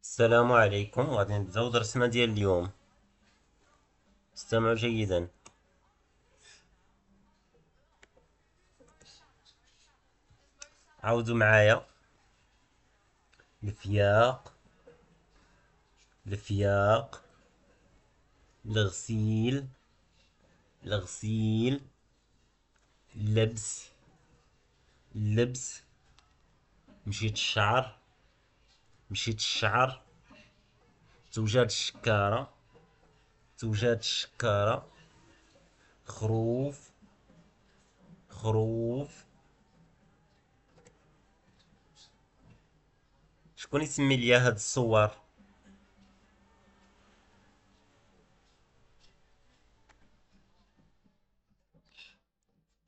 السلام عليكم. غادي نبداو درسنا ديال اليوم. استمعوا جيدا. عاودوا معايا. الفياق، الفياق، الغسيل، الغسيل، اللبس، اللبس، مشيت الشعر، مشيت الشعر، توجد الشكارة، توجد الشكارة، خروف، خروف. شكون يسمي ليا هاد الصور؟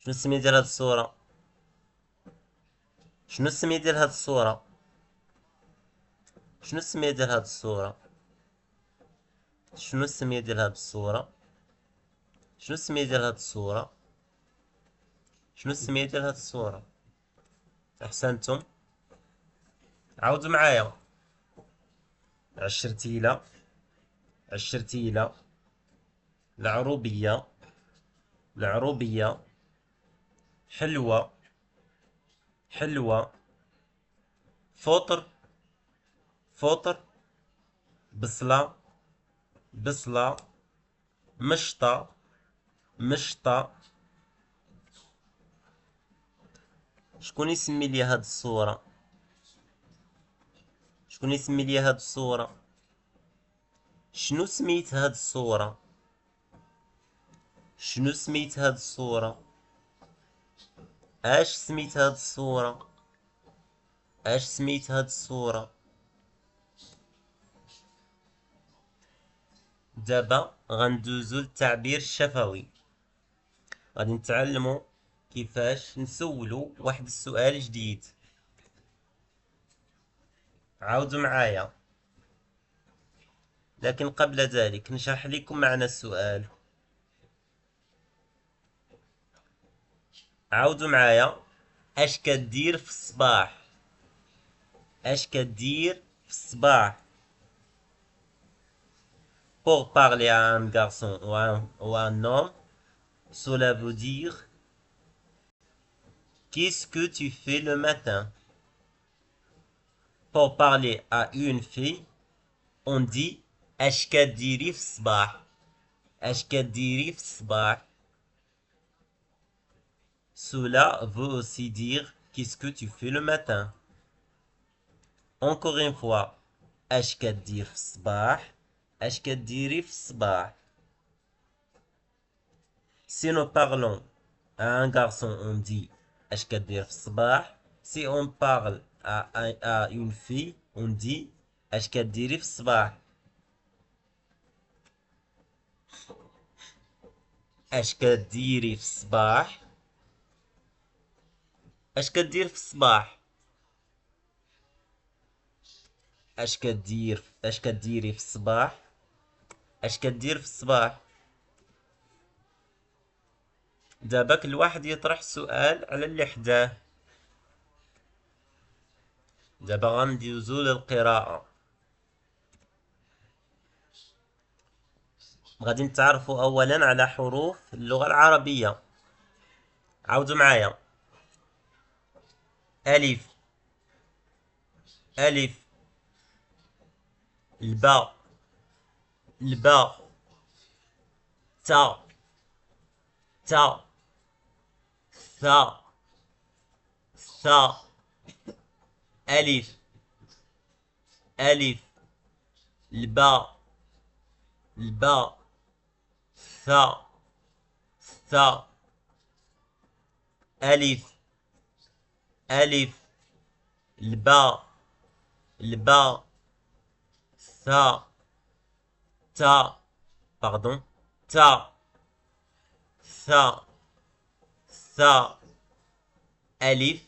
شنو السمية ديال هاد الصورة؟ شنو السمية ديال هاد الصورة؟ شنو السمية ديال هاد الصورة؟ شنو السمية ديال هاد الصورة؟ شنو السمية ديال هاد الصورة؟ شنو السمية ديال هاد الصورة؟ أحسنتم. عاودوا معايا. عشرتيلة، عشرتيلة، العروبية، العروبية، حلوة، حلوة، فطر، فطر، بصلة، بصلة، مشطة، مشطة. شكون يسمي لي هاد الصورة؟ شكون يسمي لي هاد الصورة؟ شنو سميت هاد الصورة؟ شنو سميت هاد الصورة؟ اش سميت هاد الصورة؟ اش سميت هاد الصورة؟ دابا غندوزو للتعبير الشفوي. غادي نتعلمو كيفاش نسولو واحد السؤال جديد. عاودوا معايا، لكن قبل ذلك نشرح لكم معنى السؤال. عاودوا معايا. اش كدير في الصباح؟ اش كدير في الصباح؟ Pour parler à un garçon ou un homme, cela veut dire qu'est-ce que tu fais le matin? Pour parler à une fille, on dit اش كديري في الصباح؟ اش كديري في الصباح؟ Cela veut aussi dire qu'est-ce que tu fais le matin. Encore une fois, اش كدير في الصباح؟ اش كديري في الصباح؟ Si nous parlons à un garçon, on dit اش كدير في الصباح. Si on parle à une fille, on dit اش كديري في الصباح. اش كديري في الصباح؟ اش كدير في الصباح؟ اش كديري في الصباح؟ اش كدير في الصباح؟ دابا كل واحد يطرح سؤال على اللي حداه. دابا غندوزو للقراءة. غادي نتعرفوا اولا على حروف اللغة العربية. عاودوا معايا. الف، الف، الباء، الباء، تاء، تاء، ثاء، ثاء، الف، الف، الباء، الباء، ثاء، ثاء، الف، الف، الباء، الباء، ثاء، تاء، باردون، تاء، ثاء، ثاء، ألف،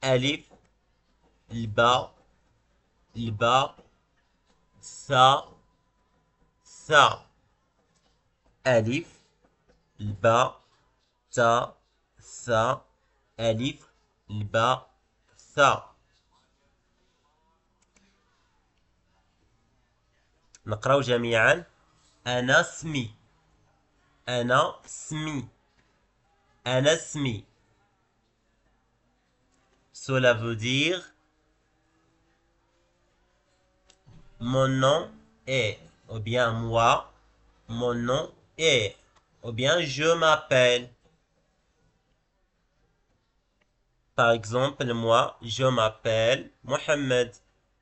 ألف، الباء، الباء، ثاء، ثاء، ألف، الباء، تاء، ثاء، ألف، الباء، ثاء. نقرأ جميعا. أنا اسمي. أنا اسمي. أنا اسمي. Cela veut dire mon nom est, ou bien moi, mon nom est, ou bien je m'appelle. Par exemple, moi, je m'appelle Mohamed.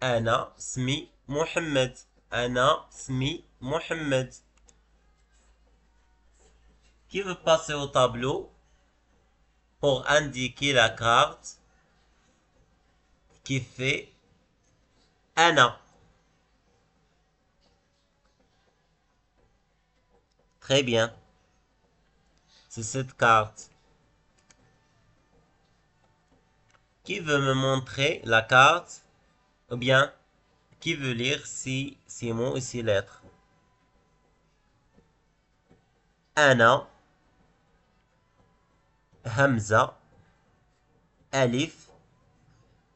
أنا اسمي محمد. أنا اسمي محمد. Qui veut passer au tableau pour indiquer la carte qui fait أنا. Très bien. C'est cette carte. Qui veut me montrer la carte? Ou bien, qui veut lire ces mots et ces lettres? أنا همزة ألف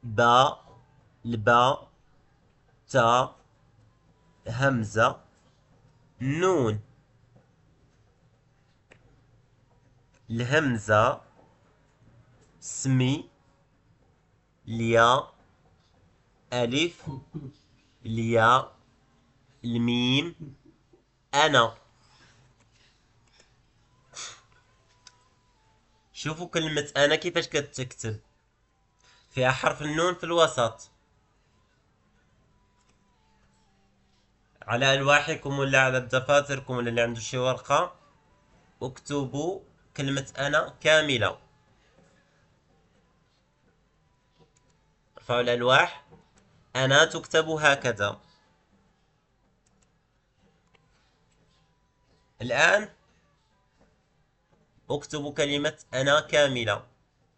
باء الباء تاء همزة نون. الهمزة سمي الياء ألف الياء الميم أنا. شوفوا كلمة أنا كيفاش كتكتب. فيها حرف النون في الوسط. على ألواحكم ولا على دفاتركم ولا اللي عنده شي ورقة اكتبوا كلمة أنا كاملة. ارفعوا الألواح. أنا تكتب هكذا. الآن اكتبوا كلمة أنا كاملة.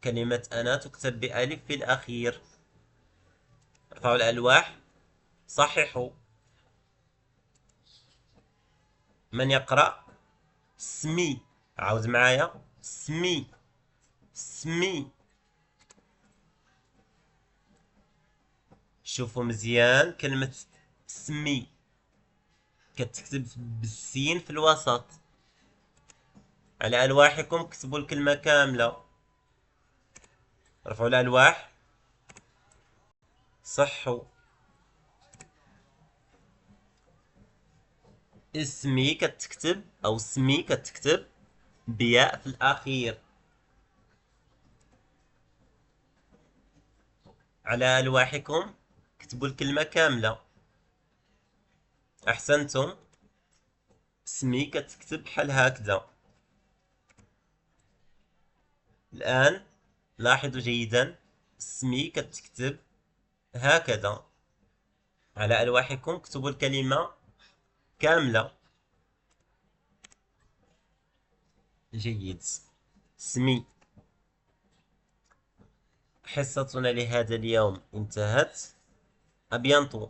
كلمة أنا تكتب بألف في الأخير. ارفعوا الألواح. صححوا. من يقرأ؟ سمي. عاود معايا. سمي. سمي. شوفوا مزيان كلمة سمي كتكتب بالسين في الوسط. على ألواحكم اكتبوا الكلمة كاملة. رفعوا الألواح. صحوا. اسمي كتكتب أو سمي كتكتب بياء في الأخير. على ألواحكم اكتبوا الكلمة كاملة. أحسنتم. اسمي كتكتب بحال هكذا. الآن لاحظوا جيدا. اسمي كتكتب هكذا. على ألواحكم اكتبوا الكلمة كاملة. جيد. اسمي. حصتنا لهذا اليوم انتهت. أبيانتو.